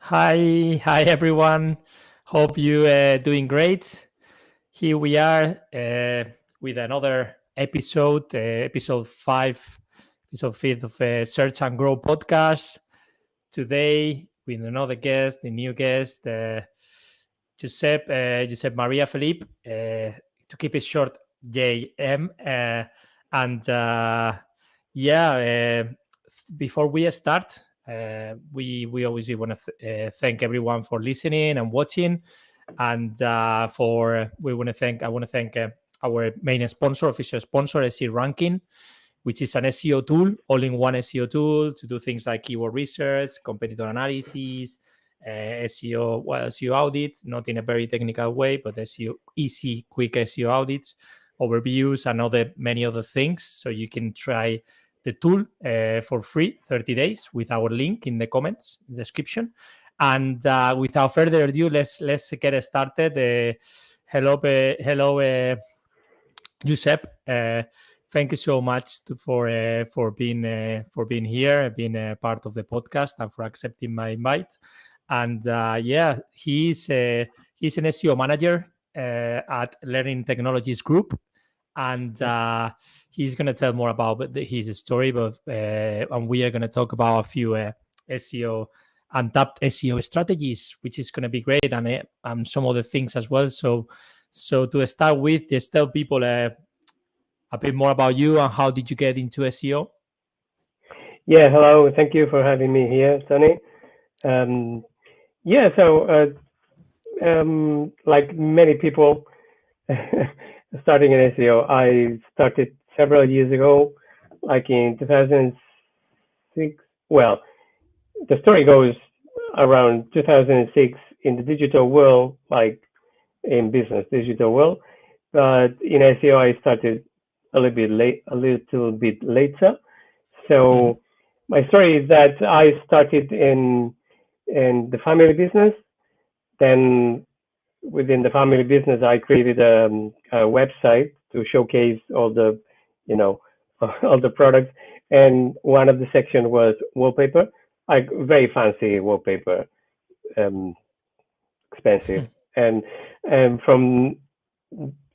Hi everyone. Hope you doing great. Here we are with another episode, episode five, episode fifth of Search and Grow podcast. Today with another guest, a new guest, Josep Maria Felip. To keep it short, JM. And yeah, before we start, we obviously want to thank everyone for listening and watching, and for we want to thank I want to thank our main sponsor, official sponsor, SE Ranking, which is an SEO tool, all-in-one SEO tool to do things like keyword research, competitor analysis, SEO audit, not in a very technical way, but SEO easy, quick SEO audits, overviews, and many other things. So you can try the tool for free, 30 days, with our link in the comments description. And without further ado, let's get started. Hello, Josep. Thank you so much for being here, being a part of the podcast, and for accepting my invite. And yeah, he's an SEO manager at Learning Technologies Group, and he's going to tell more about his story. But and we are going to talk about a few SEO Untapped SEO strategies, which is going to be great, and some other things as well. So to start with, just tell people a bit more about you and how did you get into SEO? Yeah, hello. Thank you for having me here, Toni. Yeah, so like many people starting in SEO, I started several years ago, like in 2006. Well, the story goes around 2006 in the digital world, like in business digital world. But in SEO, I started a little bit later. So my story is that I started in the family business. Then within the family business, I created a website to showcase all the, you know, all the products. And one of the section was wallpaper, like very fancy wallpaper, um, expensive. And from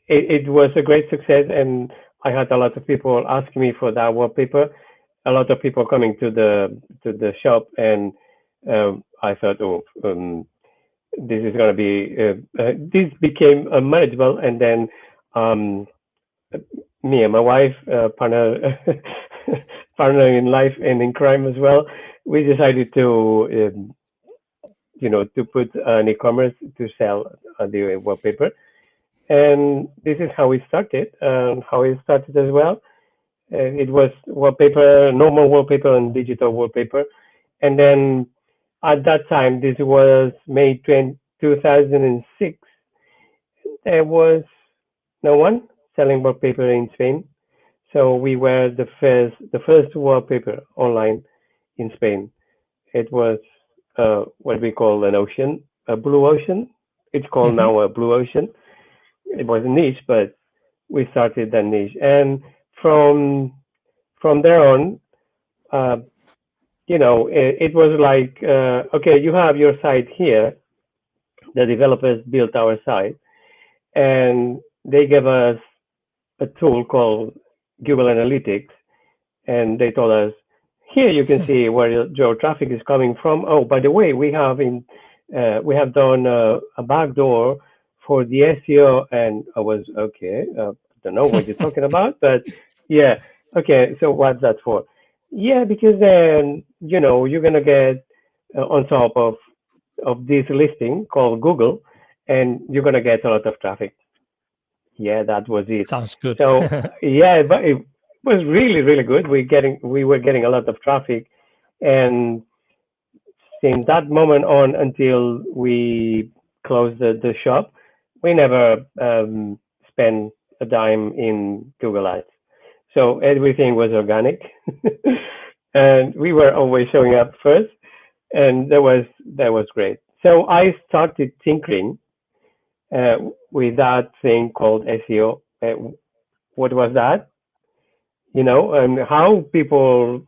it was a great success, and I had a lot of people asking me for that wallpaper. A lot of people coming to the shop, and I thought, this is going to be this became manageable, and then um, me and my wife, partner partner in life and in crime as well, we decided to to put an e-commerce to sell the wallpaper, and this is how we started. How it started as well. It was wallpaper, normal wallpaper, and digital wallpaper. And then at that time, this was May 2006, there was no one selling wallpaper in Spain. So we were the first wallpaper online in Spain. It was what we call an ocean, a blue ocean. It's called now a blue ocean. It was a niche, but we started that niche, and from from there on, uh, it was like, okay, you have your site here. The developers built our site, and they gave us a tool called Google Analytics, and they told us, here you can see where your traffic is coming from. Oh, by the way, we have done a backdoor for the SEO, and I was okay. Don't know what you're talking about, but yeah, okay. So what's that for? Yeah, because then you're gonna get on top of this listing called Google, and you're gonna get a lot of traffic. Yeah, that was it. Sounds good. So yeah, but it was really really good. We were getting a lot of traffic, and since that moment on until we closed the shop, we never spent a dime in Google Ads. So everything was organic, and we were always showing up first, and that was great. So I started tinkering uh, with that thing called SEO. What was that? And how people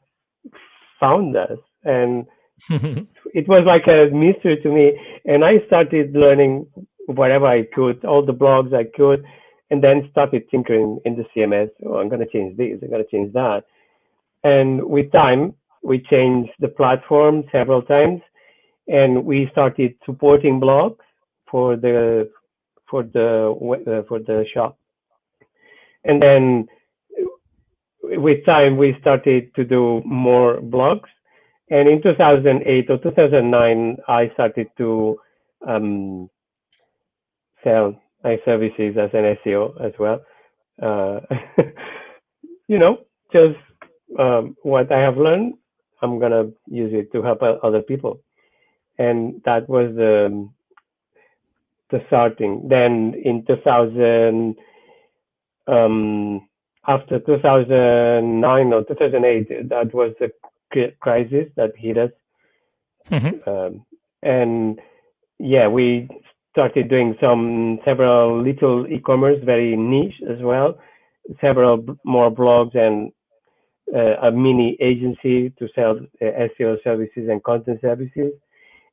found us, and it was like a mystery to me. And I started learning whatever I could, all the blogs I could, and then started tinkering in the CMS. Oh, I'm going to change this, I'm going to change that. And with time, we changed the platform several times, and we started supporting blogs for the shop. And then with time, we started to do more blogs. And in 2008 or 2009, I started to sell my services as an SEO as well. Uh, just what I have learned, I'm gonna use it to help other people, and that was the starting. Then in 2000, after 2009 or 2008, that was the crisis that hit us, and yeah, we started doing several little e-commerce, very niche as well, several more blogs and a mini agency to sell SEO services and content services.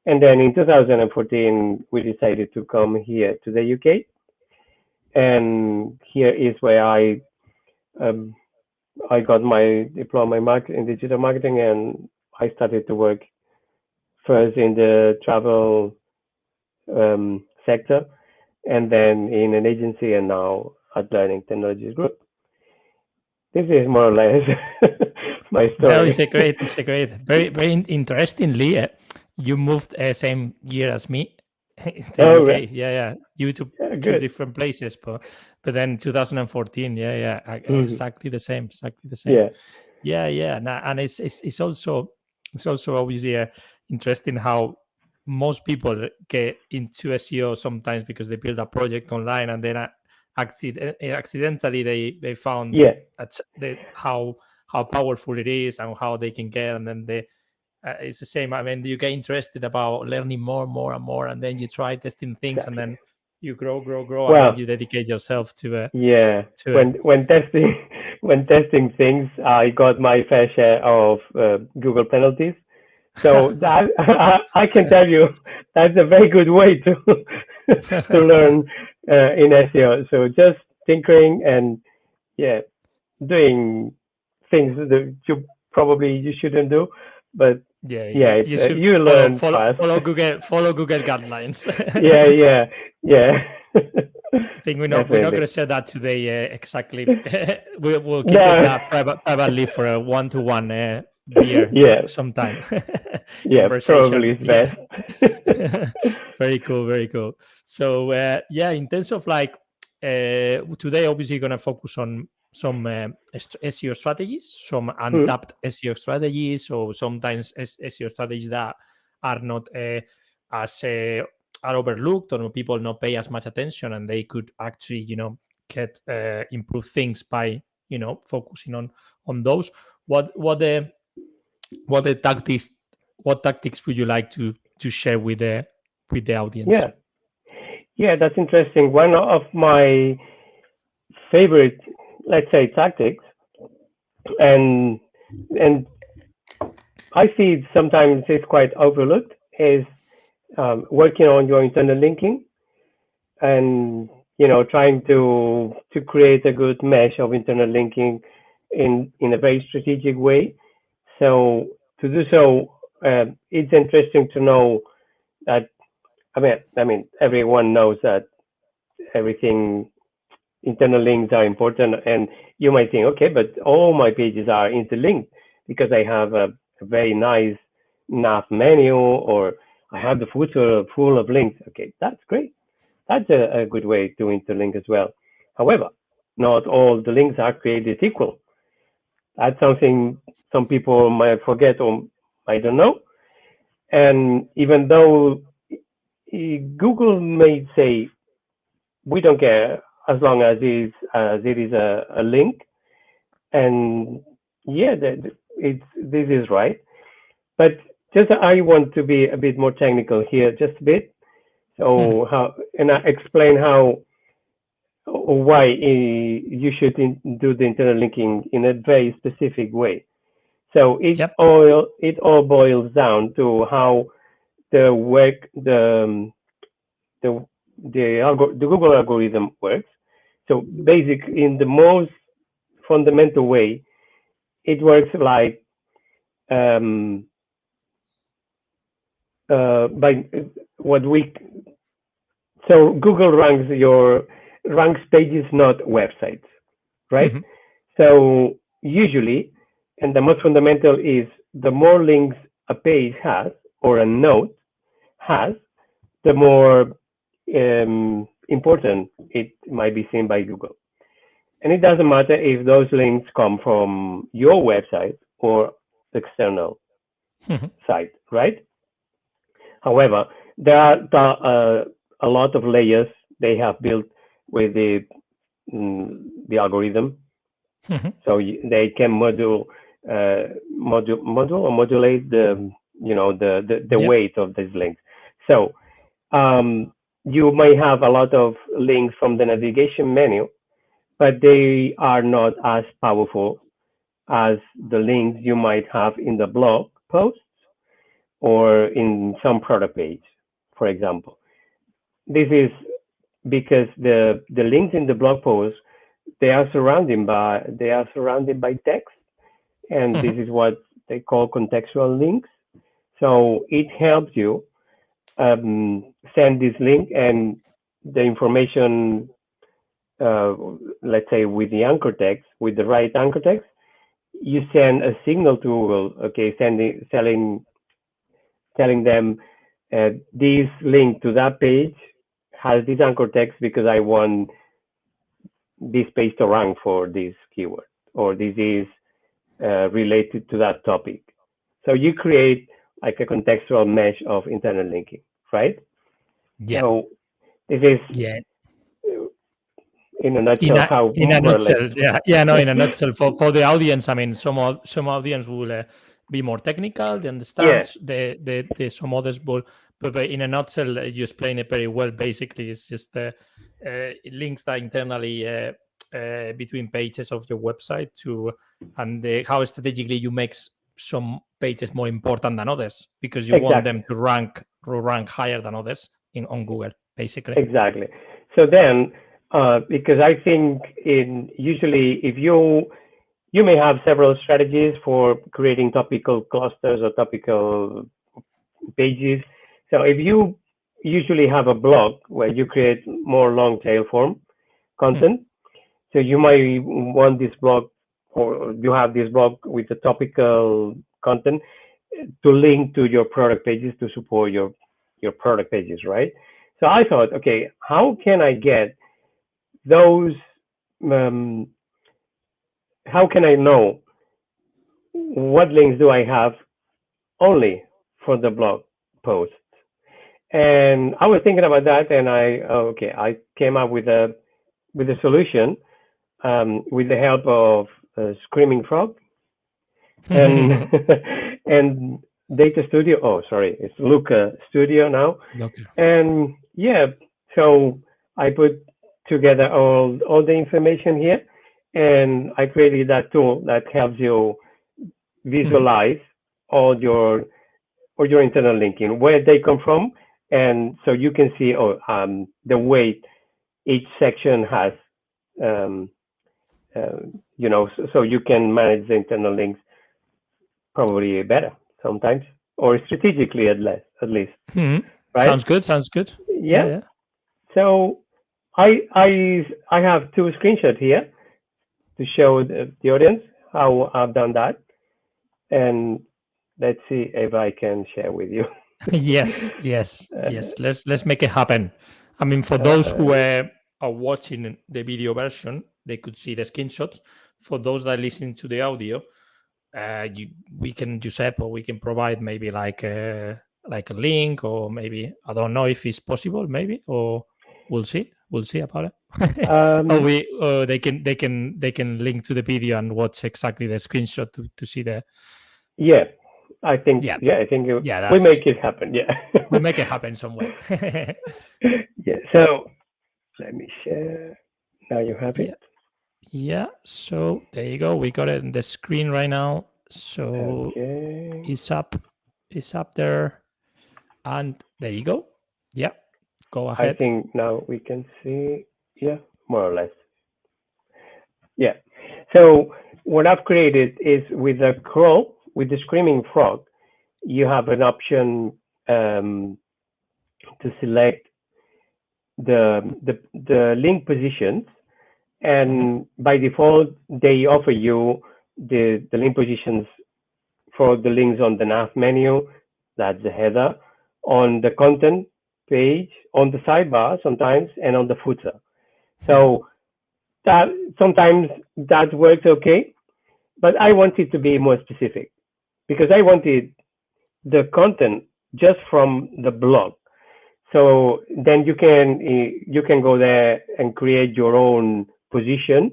And then in 2014, we decided to come here to the UK. And here is where I got my diploma in digital marketing, and I started to work first in the travel sector, and then in an agency, and now at Learning Technologies Group. This is more or less my story. No, it's a great, very, very interestingly. You moved same year as me. Oh, UK, right. yeah. You to Yeah, two different places, but then 2014, exactly the same, Yeah. And it's also obviously interesting how most people get into SEO sometimes because they build a project online and then accidentally they found how powerful it is and how they can get, and then it's the same. I mean, you get interested about learning more, and then you try testing things, and then you grow, Well, and then you dedicate yourself to when testing things, I got my fair share of Google penalties. So that I can tell you that's a very good way to to learn in SEO. So just tinkering and doing things that you shouldn't do, but you learn fast. Follow Google guidelines. yeah. I think we're not going to say that today exactly. We'll keep it privately for a one-to-one beer sometime. Probably is best. Very cool. So in terms of today, obviously going to focus on some SEO strategies, some untapped SEO strategies, so sometimes SEO strategies that are not as are overlooked, or people not pay as much attention, and they could actually get improve things by focusing on those. What tactics would you like to share with the audience? Yeah, that's interesting. One of my favorite, let's say, tactics, and I see sometimes it's quite overlooked, is working on your internal linking, and trying to create a good mesh of internal linking in a very strategic way. So to do so, it's interesting to know that I mean everyone knows that everything internal links are important, and you might think, okay, but all my pages are interlinked because I have a very nice nav menu, or I have the footer full of links. Okay, that's great. That's a good way to interlink as well. However, not all the links are created equal. That's something some people might forget or I don't know. And even though Google may say, we don't care as long as it is a link, and this is right. But just I want to be a bit more technical here, just a bit. So I explain how or why you should do the internal linking in a very specific way. So it all boils down to how the Google algorithm works. So basically, in the most fundamental way, it works like by what we. So Google ranks pages, not websites, right? Mm-hmm. So usually, and the most fundamental is the more links a page has or a node has, the more important it might be seen by Google. And it doesn't matter if those links come from your website or external site, right? However, there are a lot of layers they have built with the algorithm, so they can modulate the weight of these links. So you may have a lot of links from the navigation menu, but they are not as powerful as the links you might have in the blog posts or in some product page, for example. This is because the links in the blog post, they are surrounded by text, and this is what they call contextual links. So it helps you send this link and the information, let's say with the anchor text, with the right anchor text, you send a signal to Google, okay, telling them this link to that page has this anchor text because I want this page to rank for this keyword, or this is related to that topic. So you create like a contextual mesh of internal linking, right? Yeah. So this is in a nutshell in a nutshell, in a nutshell for the audience. I mean, some audience will be more technical. They understand the some others will, but in a nutshell, you explain it very well. Basically, it's just it links that internally between pages of your website and how strategically you make some pages more important than others because you want them to rank higher than others on Google, basically. Exactly. So then, because I think usually if you may have several strategies for creating topical clusters or topical pages. So if you usually have a blog where you create more long tail form content, so you might want this blog, or you have this blog with the topical content to link to your product pages to support your product pages, right? So I thought, okay, how can I get those? How can I know what links do I have only for the blog posts? And I was thinking about that, and I came up with a solution with the help of Screaming Frog and and Data Studio. Oh, sorry, it's Luca Studio now. Okay. And so I put together all the information here, and I created that tool that helps you visualize all your internal linking, where they come from, and so you can see the weight each section has. So you can manage the internal links probably better sometimes, or strategically at least. Right? Sounds good. Yeah. So I have two screenshots here to show the audience how I've done that, and let's see if I can share with you. yes. Let's make it happen. I mean, for those who are watching the video version, they could see the screenshots. For those that listen to the audio, we can provide maybe like a link, or maybe I don't know if it's possible, maybe, or we'll see about it. They can link to the video and watch exactly the screenshot to see the. I think we make it happen. We make it happen some way. So let me share. Now you have it. So there you go. We got it in the screen right now. So Okay. it's up there, and there you go. Yeah, go ahead. I think now we can see, yeah, more or less. Yeah. So what I've created is with the crow, with the screaming frog, you have an option to select the link positions, and by default they offer you the link positions for the links on the nav menu, that's the header, on the content page, on the sidebar sometimes, and on the footer. So that sometimes that works okay, but I wanted to be more specific because I wanted the content just from the blog. So then you can go there and create your own position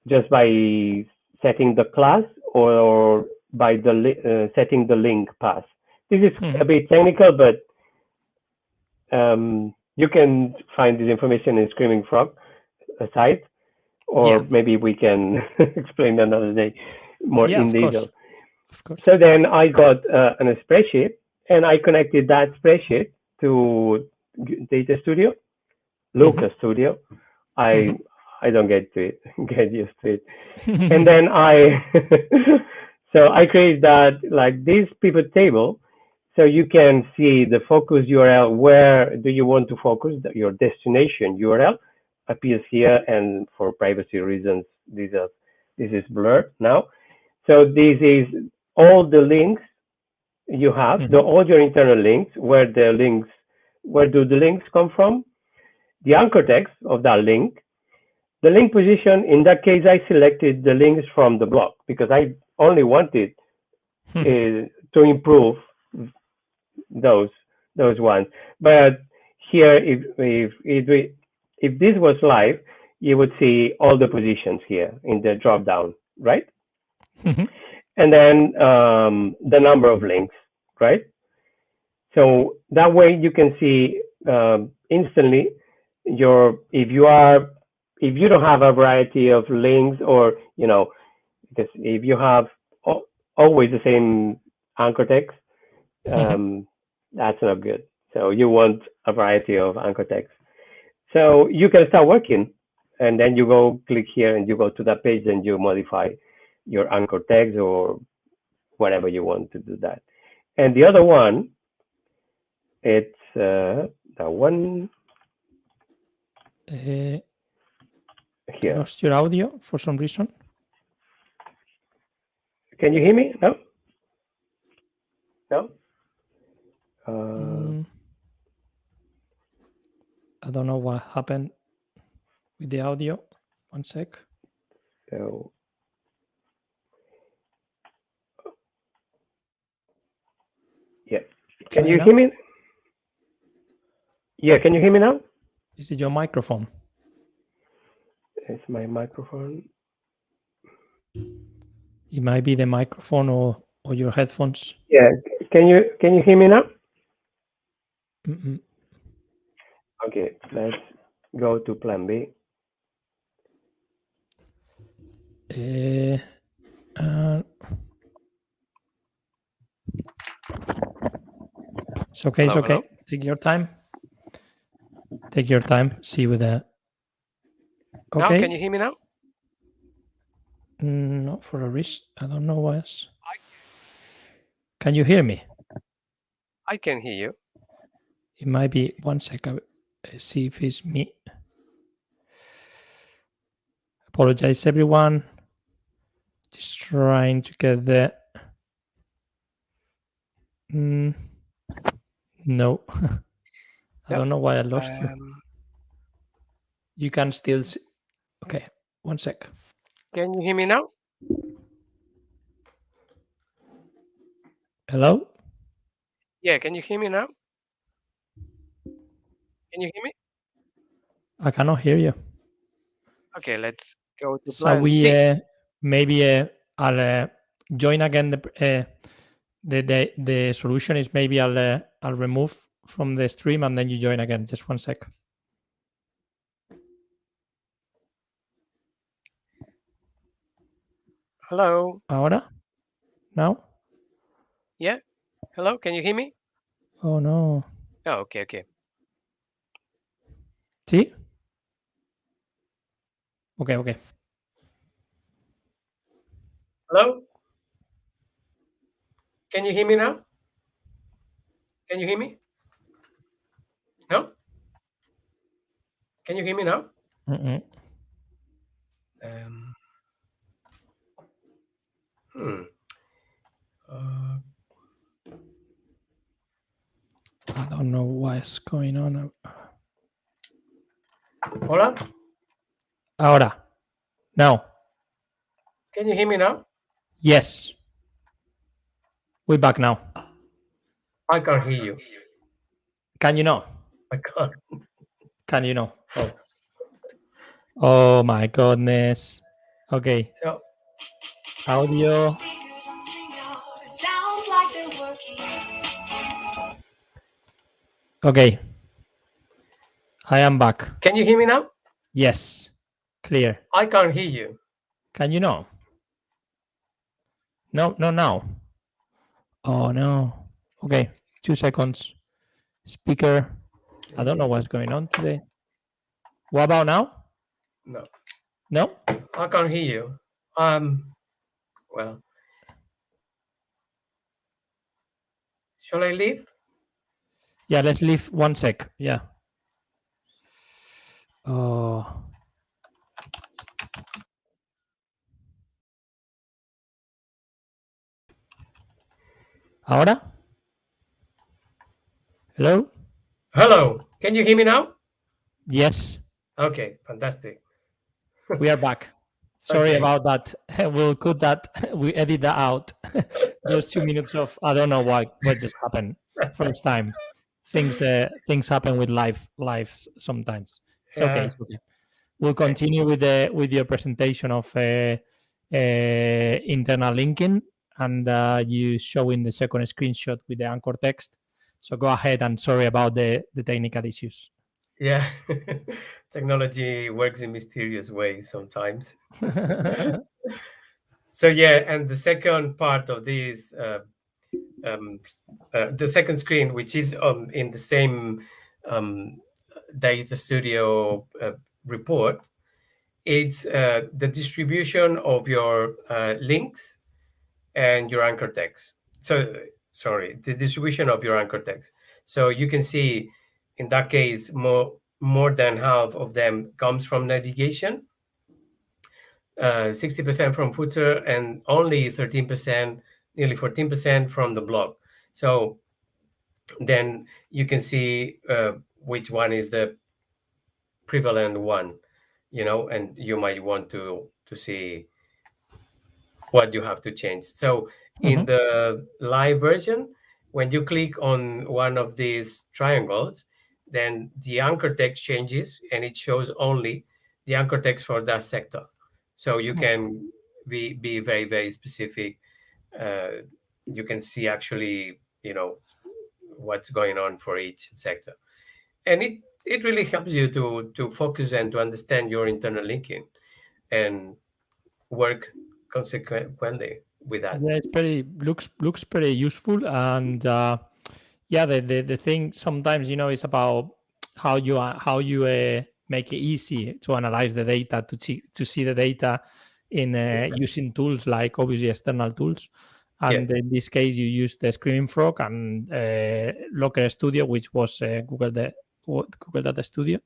just by setting the class or by setting the link path. This is a bit technical, but you can find this information in Screaming Frog site, or maybe we can explain another day more in detail. Of course. So then I got a spreadsheet, and I connected that spreadsheet to Data Studio, Looker Studio. I don't get used to it. And then so I created that like this pivot table, so you can see the focus URL. Where do you want to focus? Your destination URL appears here, and for privacy reasons, this is blurred now. So this is all the links you have, all your internal links. Where do the links come from? The anchor text of that link. The link position, in that case, I selected the links from the blog because I only wanted to improve those ones. But here, if this was live, you would see all the positions here in the drop down, right? And then the number of links, right? So that way you can see instantly if you don't have a variety of links, or because if you have always the same anchor text, that's not good. So you want a variety of anchor text. So you can start working, and then you go click here and you go to that page and you modify your anchor text or whatever you want to do that. And the other one, it's that one here. I lost your audio for some reason. Can you hear me? No? No? I don't know what happened with the audio. One sec. So yeah. Can you hear me? Yeah, can you hear me now? Is it your microphone? It's my microphone. It might be the microphone or your headphones. Yeah. Can you hear me now? Okay, let's go to plan B. It's okay. It's okay. Take your time. See with the. Okay. Now, can you hear me now? Not for a reason. I don't know why. Can you hear me? I can hear you. It might be 1 second. See if it's me. Apologize, everyone. Just trying to get the. No. I don't know why I lost you. You can still see. Okay, 1 sec. Can you hear me now? Hello? Yeah, can you hear me now? Can you hear me? I cannot hear you. Okay, let's go to plan C. So we maybe I'll join again. The solution is maybe I'll remove from the stream and then you join again. Just 1 sec. Hello. Ahora? Now? Yeah. Hello. Can you hear me? Oh no. Oh, okay. Okay. ¿Sí? Okay, okay. Hello? Can you hear me now? Can you hear me? No? Can you hear me now? Mm-mm. Uh, I don't know what's going on. Hola? Ahora. Now. Can you hear me now? Yes. We're back now. I can't hear you. Can you know? I can't. Can you know? Oh. Oh my goodness. Okay. So, Audio. Okay. I am back. can you hear me now? Yes. Clear. I can't hear you. Can you know? No, no, now. Oh no. Okay. 2 seconds. Speaker. I don't know what's going on today. What about now? No, No? I can't hear you. Well, shall I leave? Yeah, let's leave 1 sec. Yeah. Oh. Ahora? Hello? Hello. Can you hear me now? Yes. Okay, fantastic. We are back. Sorry Okay. about that. We'll cut that. We edit that out. Those 2 minutes of I don't know what just happened. First time. Things happen with live sometimes. It's okay. Yeah. It's okay. We'll continue with your presentation of internal linking and you showing the second screenshot with the anchor text. So go ahead and sorry about the technical issues. Yeah. Technology works in mysterious ways sometimes. So yeah, and the second part of this, the second screen, which is in the same Data Studio report, it's the distribution of your links and your anchor text. So sorry, the distribution of your anchor text. So you can see in that case more than half of them comes from navigation, 60% from footer, and only 13%, nearly 14% from the blog. So then you can see which one is the prevalent one, and you might want to see what you have to change. So in the live version, when you click on one of these triangles, then the anchor text changes and it shows only the anchor text for that sector. So you can be very, very specific. You can see actually, what's going on for each sector. And it really helps you to focus and to understand your internal linking and work consequently with that. Yeah, it's pretty looks pretty useful, and yeah, the thing sometimes is about how you make it easy to analyze the data to see the data in using tools like obviously external tools, and in this case you use the Screaming Frog and Locker Studio, which was Google Data Studio.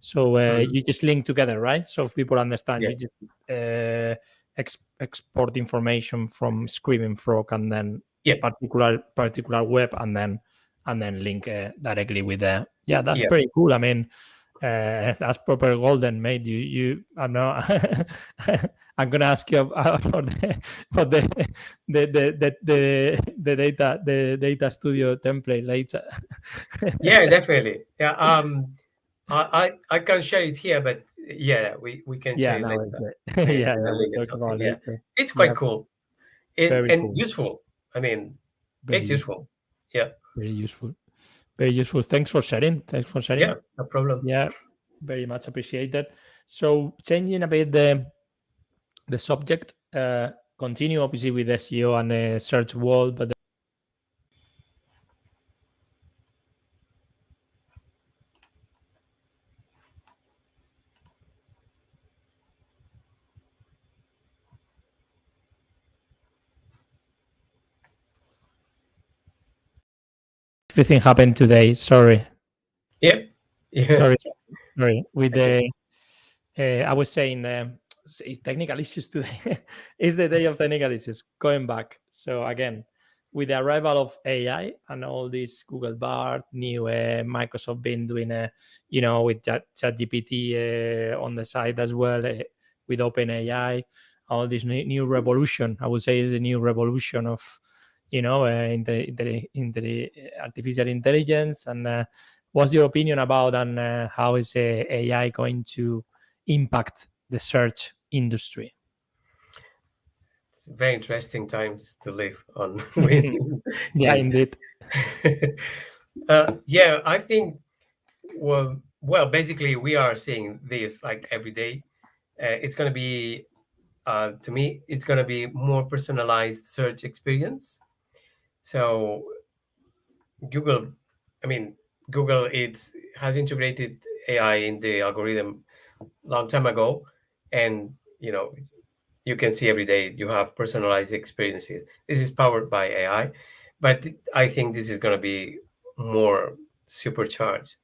So you just link together, right? So if people understand, you just export information from Screaming Frog and then particular web, and then link directly with the that's pretty cool. I mean, that's proper golden, mate. You I know. I'm gonna ask you for the data studio template later. Yeah, definitely. Yeah. I can't share it here, but yeah, we can share it No, later. yeah, In a we'll link or talk something. about Yeah, later. it's Yeah, quite cool. very And cool. useful. I mean, Very it's useful. Yeah. Very useful. Very useful. Thanks for sharing. Yeah, no problem. Yeah, very much appreciated. So changing a bit the subject, continue obviously with SEO and the search world, but everything happened today. Sorry. Yeah. Sorry. With the I was saying it's technical issues today. It's the day of technical issues. Going back. So again, with the arrival of AI and all this Google Bard, new Microsoft been doing with ChatGPT on the side as well, with OpenAI, all this new revolution. I would say is a new revolution of in the artificial intelligence. And what's your opinion about and how is AI going to impact the search industry? It's very interesting times to live on. Yeah, indeed. Yeah, I think well, basically we are seeing this like every day. It's going to be to me, it's going to be more personalized search experience. So Google, I mean, Google has integrated AI in the algorithm long time ago, and you can see every day you have personalized experiences. This is powered by AI, but I think this is going to be more supercharged.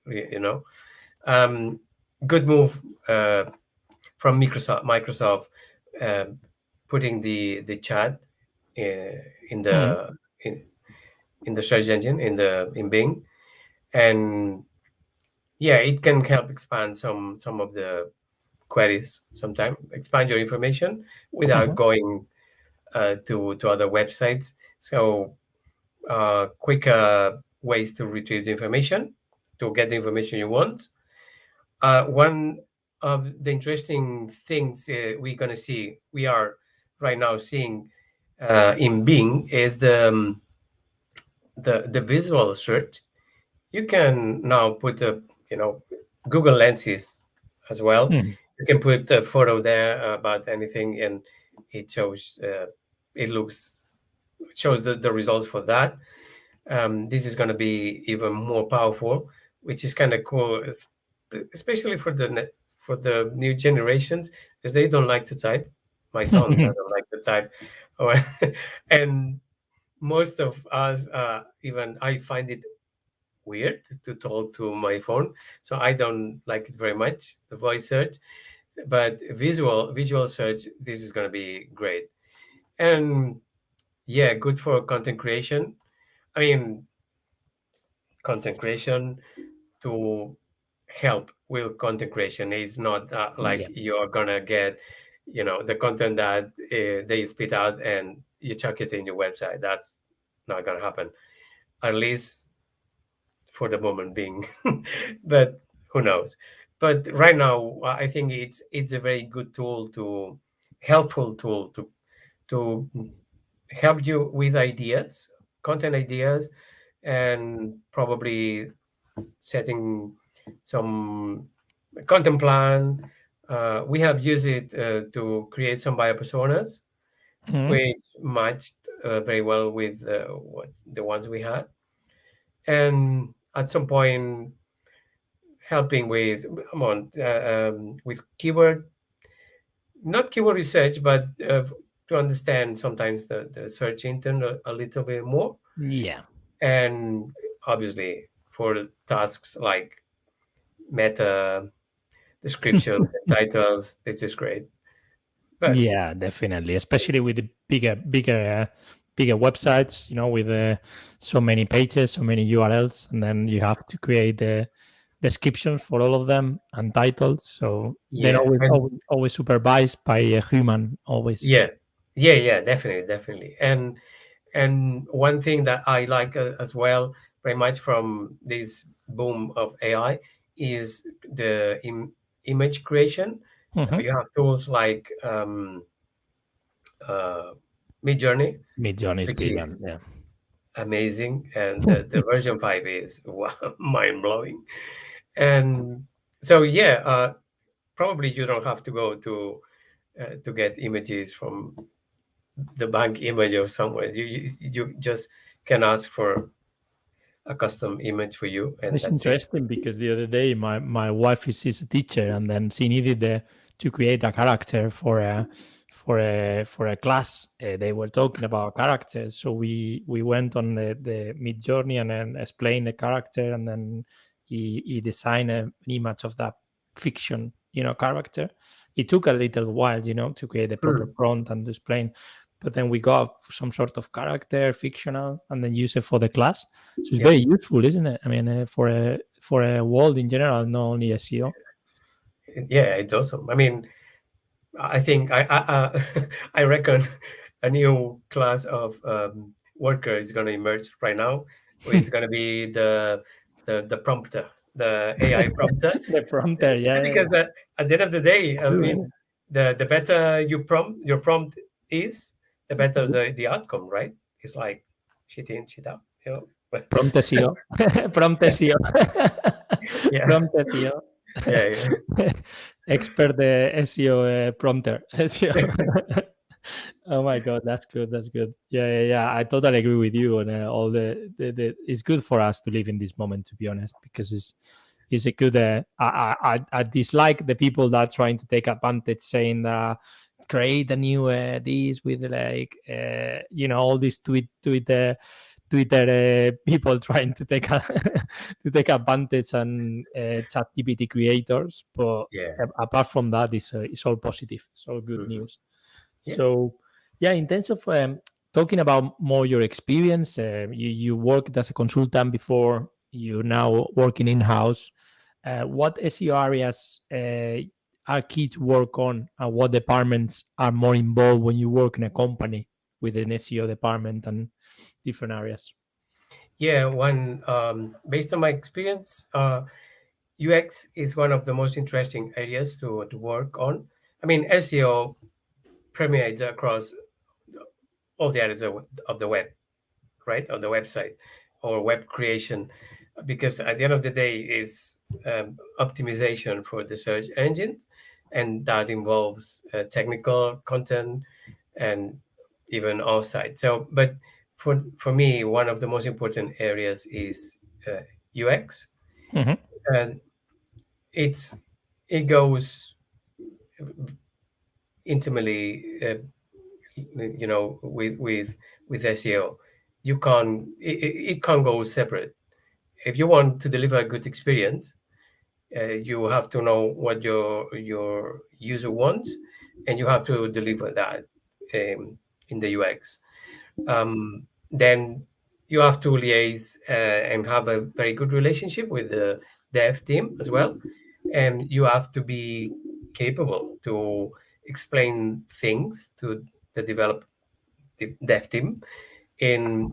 Um, Good move from Microsoft putting the chat in the in the search engine in Bing, and yeah, it can help expand some of the queries. Sometimes expand your information without going to other websites. So quicker ways to retrieve the information, to get the information you want. One of the interesting things we are right now seeing in Bing is the visual search. You can now put Google Lenses as well. You can put a photo there about anything, and it shows shows the results for that. This is going to be even more powerful, which is kind of cool, especially for for the new generations, because they don't like to type. My son doesn't like to type, and most of us, even I find it weird to talk to my phone, so I don't like it very much, the voice search. But visual search, this is going to be great. And yeah, good for content creation. I mean, content creation to help with content creation is not like Yeah. you're gonna get the content that they spit out and you chuck it in your website. That's not gonna happen, at least for the moment being. But who knows? But right now, I think it's a very good tool, to helpful tool to help you with ideas, content ideas, and probably setting some content plan. We have used it to create some bio personas, which matched very well with the ones we had, and at some point helping with with keyword, not keyword research, but to understand sometimes the search intent a little bit more, Yeah. and obviously for tasks like meta descriptions and titles, it's just great. But Yeah, definitely. Especially with the bigger websites, with so many pages, so many URLs, and then you have to create the descriptions for all of them and titles. So they're yeah, and always supervised by a human, always. yeah, definitely. And one thing that I like as well, very much from this boom of AI, is the image creation. You have tools like uh, Midjourney, Midjourney is which brilliant. is Yeah. amazing, and the version 5 is wow, mind blowing. And so yeah, probably you don't have to go to get images from the bank image of somewhere. You just can ask for a custom image for you, and It's that's it. interesting because the other day my wife is a teacher, and then she needed to create a character for a class. They were talking about characters, so we went on the Mid Journey and then explained the character, and then he designed an image of that fiction, character. It took a little while, to create the proper prompt and explain. But then we got some sort of character, fictional, and then use it for the class. So it's very useful, isn't it? I mean, for a world in general, not only SEO. Yeah, it's awesome. I mean, I think I reckon a new class of worker is going to emerge right now. It's going to be the prompter, the AI prompter. The prompter, yeah. Because at the end of the day, I mean, the better your prompt is, the better the outcome, right? It's like shit in, shit out, Prompt SEO. Prompt SEO. Yeah. Prompt SEO. Yeah. Expert SEO prompter. SEO. Oh my god, that's good. That's good. Yeah. I totally agree with you on all the. It's good for us to live in this moment, to be honest, because it's a good. I dislike the people that are trying to take advantage, saying that create a new this with like all these Twitter people trying to take to take advantage and ChatGPT creators, but apart from that, it's all positive. It's all good news. Yeah. So, in terms of talking about more your experience, you worked as a consultant before. You're now working in house. What SEO areas are key to work on, and what departments are more involved when you work in a company with an SEO department and different areas? Yeah, based on my experience, UX is one of the most interesting areas to work on. I mean, SEO permeates across all the areas of the web, right? Of the website or web creation, because at the end of the day is optimization for the search engines, and that involves technical content and even offsite. So, but for me, one of the most important areas is UX, and it goes intimately, with SEO. It can't go separate. If you want to deliver a good experience, you have to know what your user wants, and you have to deliver that in the UX. Then you have to liaise and have a very good relationship with the dev team as well, and you have to be capable to explain things to the dev team and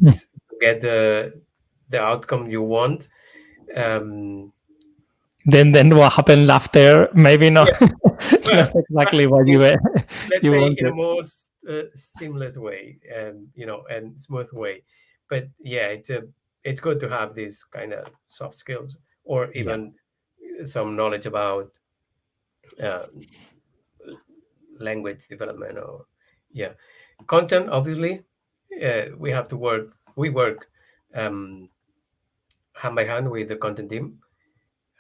get the outcome you want. Then what happened after? Maybe not. Well, not exactly what you were. Let's you say wanted. in a most seamless way, and smooth way. But yeah, it's good to have these kind of soft skills, or even some knowledge about language development, or content. Obviously, we have to work. We work hand by hand with the content team,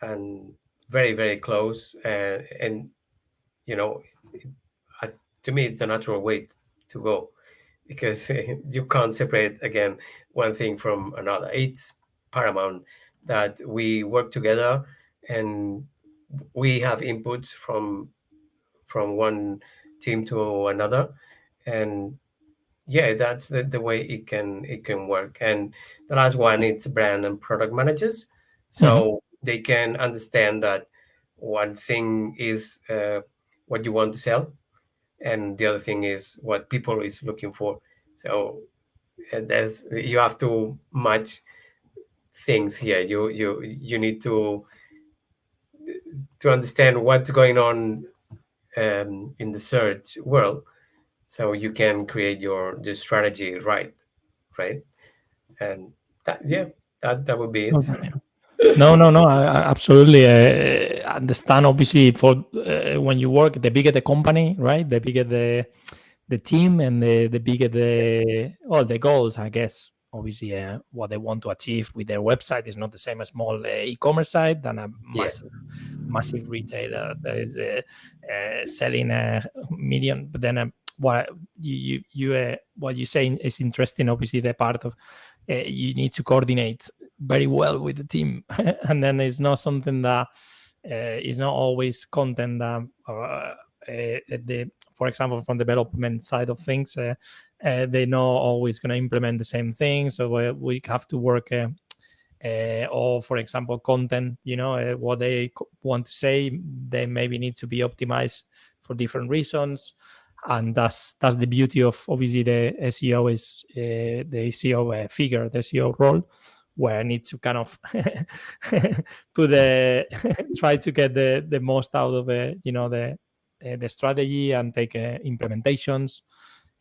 and very very close. And to me, it's the natural way to go, because you can't separate again one thing from another. It's paramount that we work together, and we have inputs from one team to another, and that's the way it can work. And the last one, it's brand and product managers, so they can understand that one thing is what you want to sell, and the other thing is what people is looking for. So you have to match things here. You need to understand what's going on in the search world, so you can create the strategy right, and that would be it. Totally. No. I absolutely understand. Obviously, for when you work, the bigger the company, right? The bigger the team and the bigger the goals, I guess. Obviously, what they want to achieve with their website is not the same as small e-commerce site than a Yeah. massive retailer that is selling a million. But then what what you say is interesting. Obviously, the part of you need to coordinate very well with the team, and then it's not something that is not always content that for example, from the development side of things, they're not always going to implement the same thing. So we have to work, or for example, content, what they want to say, they maybe need to be optimized for different reasons. And that's the beauty of obviously the SEO is the SEO figure, the SEO role, where I need to kind of put try to get the most out of the strategy and take implementations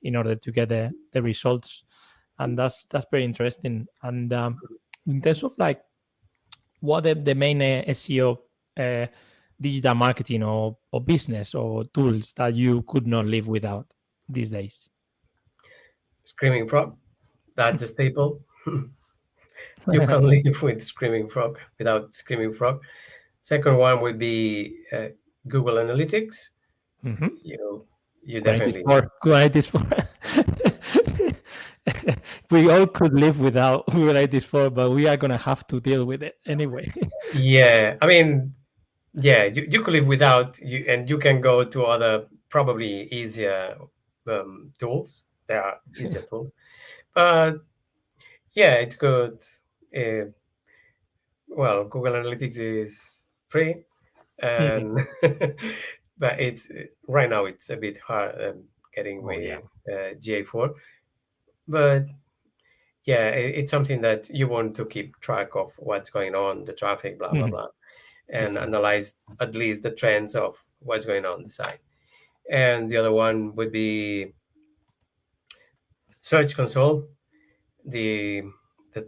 in order to get the results. And that's very interesting. And in terms of like what the main SEO digital marketing or business or tools that you could not live without these days? Screaming Frog, that's a staple. You can't live with Screaming Frog without Screaming Frog. Second one would be Google Analytics. Mm-hmm. You definitely. Kubernetes 4. We all could live without Kubernetes 4, but we are going to have to deal with it anyway. Yeah, I mean, yeah, you could live without, and you can go to other probably easier tools. There are easier tools, but yeah, it's good. Well, Google Analytics is free, and but it's right now it's a bit hard getting with GA4, but yeah, it's something that you want to keep track of what's going on, the traffic, blah blah blah, and analyze at least the trends of what's going on the site. And the other one would be Search Console, the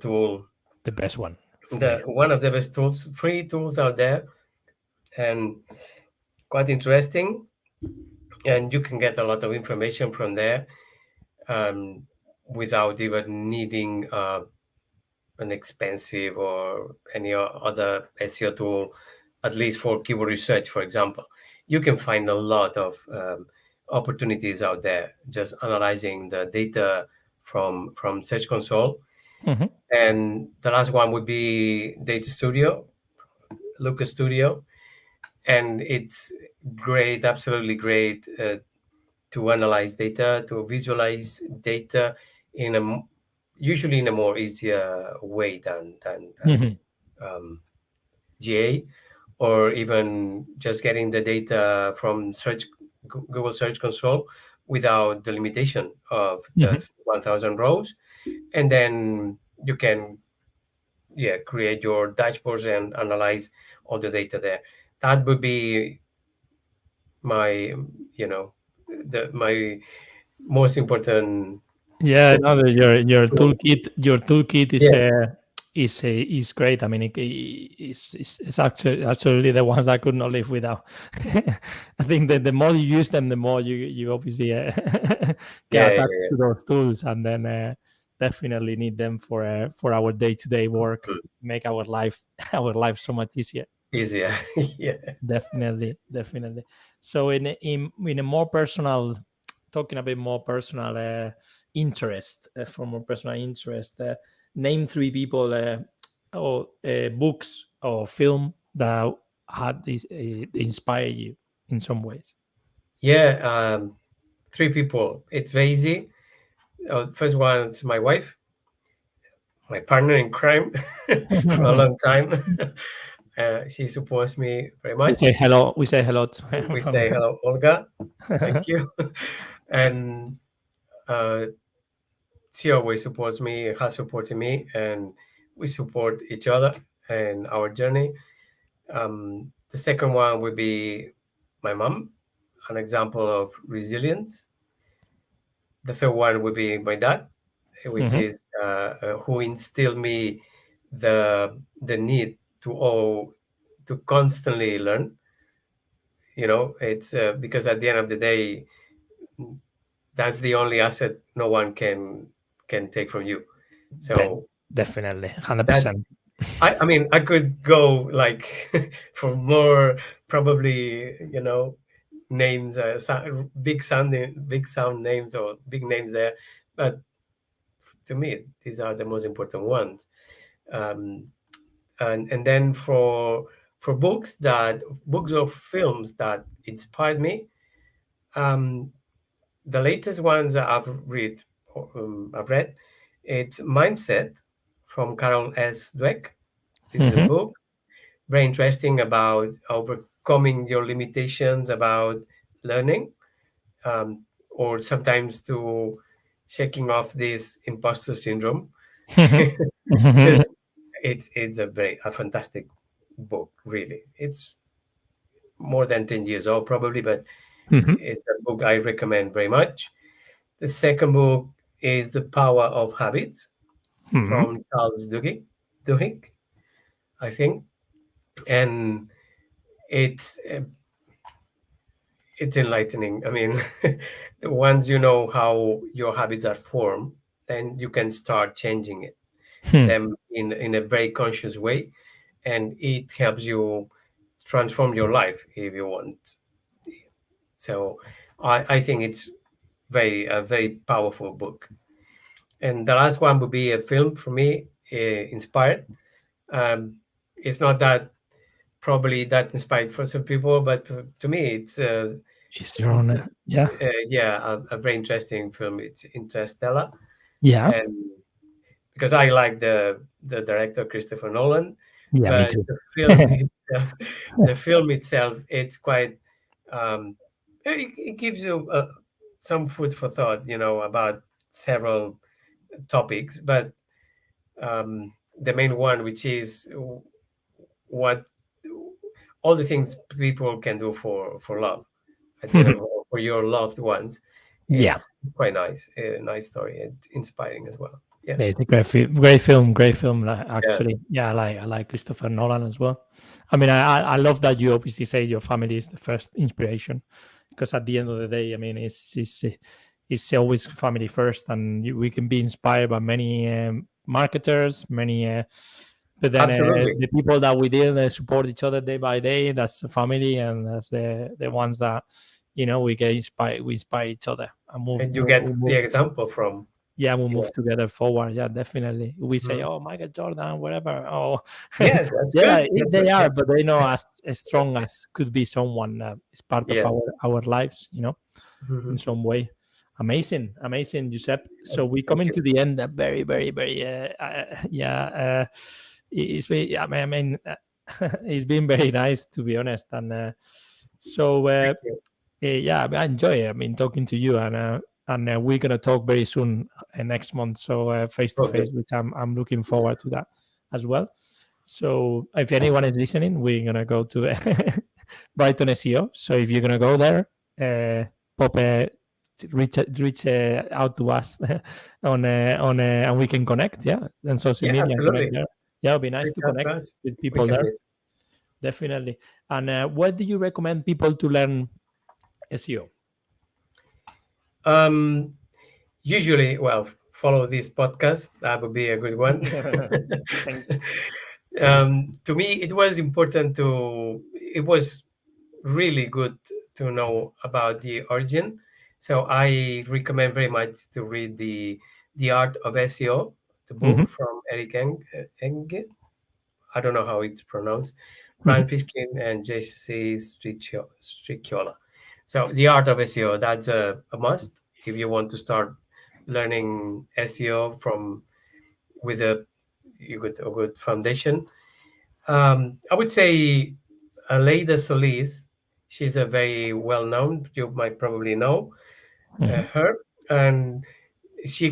tool, the best one, one of the best tools, free tools out there, and quite interesting. And you can get a lot of information from there without even needing an expensive or any other SEO tool, at least for keyword research, for example. You can find a lot of opportunities out there just analyzing the data from Search Console. Mm-hmm. And the last one would be Data Studio, Lucas Studio. And it's great, absolutely great to analyze data, to visualize data usually in a more easier way than GA, or even just getting the data from Google Search Console without the limitation of the 1,000 rows, and then you can create your dashboards and analyze all the data there. That would be my my most important. Yeah, no, your toolkit is great. I mean, it's actually the ones that I could not live without. I think that the more you use them, the more you obviously get attached to those tools, and then definitely need them for our day-to-day work. Make our life so much easier. Yeah, definitely. So in a more personal, talking a bit more personal interest, from more personal interest, name 3 people or books or film that had this inspire you in some ways. 3 people. It's very easy. First one is my wife, my partner in crime for a long time. She supports me very much. We say hello We say hello, Olga. Thank you. And she always supports me, has supported me, and we support each other in our journey. The second one would be my mom, an example of resilience. The third one would be my dad, which is who instilled me the need to constantly learn. It's because at the end of the day, that's the only asset no one can take from you. So Definitely, that 100%. I mean, I could go like for more probably, names, big sound names or big names there, but to me these are the most important ones. Um, and then for books or films that inspired me, um, the latest ones that I've read, it's Mindset from Carol S. Dweck. This is a Hmm. book very interesting about overcoming your limitations, about learning, um, or sometimes to shaking off this imposter syndrome, Hmm. Hmm. because it's a fantastic book. Really, it's more than 10 years old probably, but Hmm. it's a book I recommend very much. The second book is The Power of Habits Hmm. from Charles Duhigg, I think, and it's uh, it's enlightening. I mean, once you know how your habits are formed, then you can start changing them in a very conscious way, and it helps you transform your life if you want. So, I think it's a very powerful book. And the last one would be a film for me, inspired. Um, it's not that probably that inspired for some people, but to me, it's It's your own, yeah, yeah, a very interesting film. It's Interstellar, yeah, and because I like the director Christopher Nolan, yeah. Me but too. the film itself, it's quite, um, it gives you some food for thought, about several topics, but the main one, which is what all the things people can do for love at the end of all, for your loved ones. Yeah. It's quite nice, a nice story and inspiring as well. Yeah, Yeah, it's a great film, great film. yeah, Actually, yeah, I like Christopher Nolan as well. I mean, I love that you obviously say your family is the first inspiration, because at the end of the day, I mean, it's always family first, and we can be inspired by many marketers, many, but then absolutely. the people that we deal support each other day by day. That's the family, and that's the ones that we get inspired. We inspire each other and And you get the example from, yeah, we'll yeah. move together forward. Yeah, definitely. We say, Mhm. "Oh, Michael Jordan, whatever." Oh, Yes, that's yeah, good. That's they good. Yeah, are, but they know as strong as could be someone is part of yeah. our lives, in Mhm. some way. Amazing, amazing, Giuseppe. So we Thank coming you. to the end. Very, very, very. Yeah, it's been. I mean, it's been very nice to be honest, and so. Thank you. Yeah, I enjoy it. I mean, talking to you, and we're gonna talk very soon next month. So face to Okay. face, which I'm looking forward to that as well. So if anyone is listening, we're gonna go to Brighton SEO. So if you're gonna go there, pop reach out to us and we can connect. Yeah, and social Yeah, media and connect absolutely. there. Yeah, it'll be nice Reach to out to connect us. with We people can there. meet. Definitely. And what do you recommend people to learn SEO? Um, Usually, well, follow this podcast. That would be a good one. Thank To me, it was important it was really good to know about the origin. So I recommend very much to read the Art of SEO, the book Mhm, from Eric Enge. I don't know how it's pronounced. mhm. Ryan Fishkin and JC Stricchiola. So the Art of SEO, that's a must if you want to start learning SEO from with a good foundation. I would say Aleida Solis. She's a very well known. You might probably know Mhm. her, and she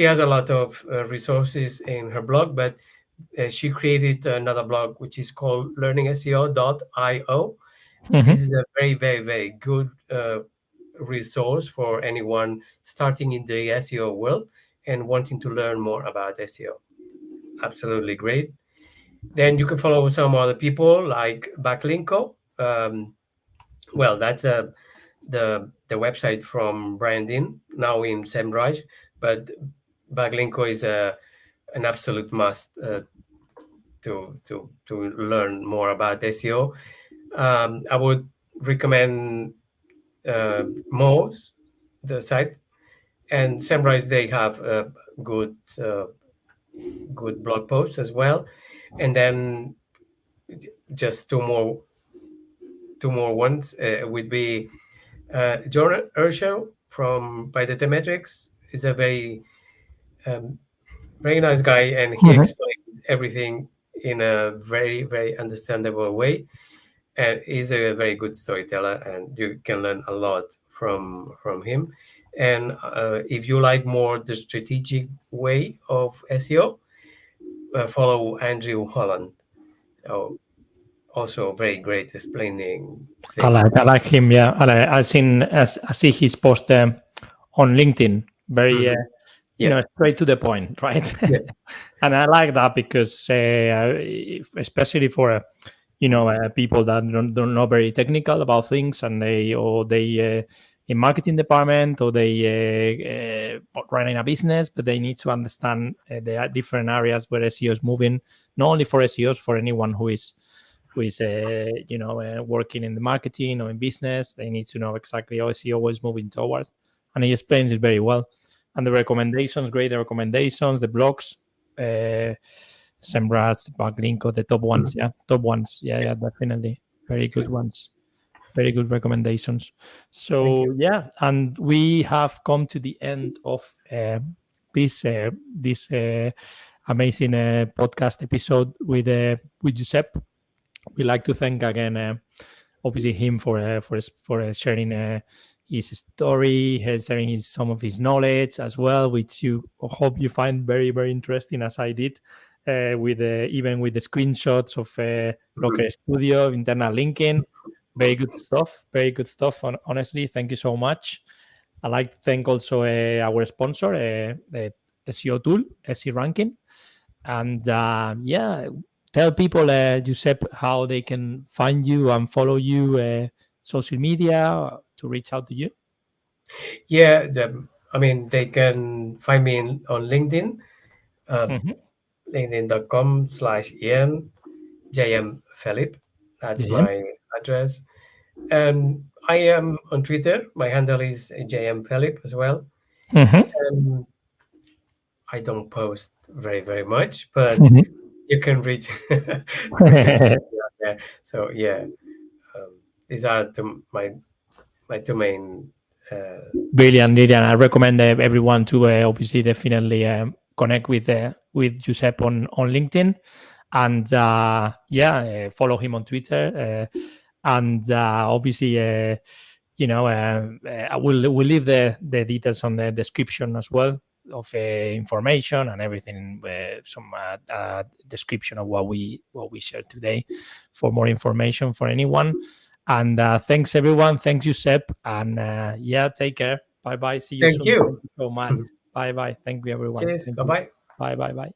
has a lot of resources in her blog. But she created another blog which is called learningseo.io. Mhm. This is a very, very, very good resource for anyone starting in the SEO world and wanting to learn more about SEO. Absolutely great. Then you can follow some other people like Backlinko. Well, the website from branding now in SEMrush, but Backlinko is an absolute must to learn more about SEO. I would recommend Moz, the site, and SEMrush. They have good good blog posts as well, and then just two more ones would be John Urshow from By Data Metrics is a um, very nice guy, and he explains everything in a very understandable way. And he's a very good storyteller, and you can learn a lot from him. And if you like more the strategic way of SEO, follow Andrew Holland. So also very great explaining things. I like him. Yeah, I see his post on LinkedIn. Very straight to the point, right? Yeah. And I like that because especially for people that don't know very technical about things, and they in marketing department, or they running a business, but they need to understand there are different areas where SEO is moving. Not only for SEOs, for anyone who is working in the marketing or in business, they need to know exactly how SEO is moving towards, and he explains it very well. And the recommendations, great recommendations, the blogs, SEMrush, Backlinko, the top ones, top ones, definitely, very good ones, very good recommendations. So and we have come to the end of this amazing podcast episode with Josep. We like to thank again, obviously, him for sharing his story, sharing some of his knowledge as well, which you hope you find very, very interesting, as I did, with even with the screenshots of Locker Studio, internal linking. Very good stuff. Very good stuff. Honestly, thank you so much. I'd like to thank also our sponsor, the SEO tool, SE Ranking. And tell people, Josep, how they can find you and follow you, social media, to reach out to you. Yeah, they can find me on LinkedIn, linkedin.com/Ian JM Felip. That's my address. And I am on Twitter. My handle is JM Felip as well. And I don't post very much, but you can reach. So these are my two main. Brilliant. I recommend everyone to obviously definitely connect with Josep on LinkedIn, and follow him on Twitter, and obviously we'll leave the details on the description as well of information and everything, some description of what we shared today, for more information for anyone. And thanks everyone. Thanks Josep, and take care. Bye. See you soon. You. Thank you so much. Bye. Thank you everyone. Cheers. Bye. Bye.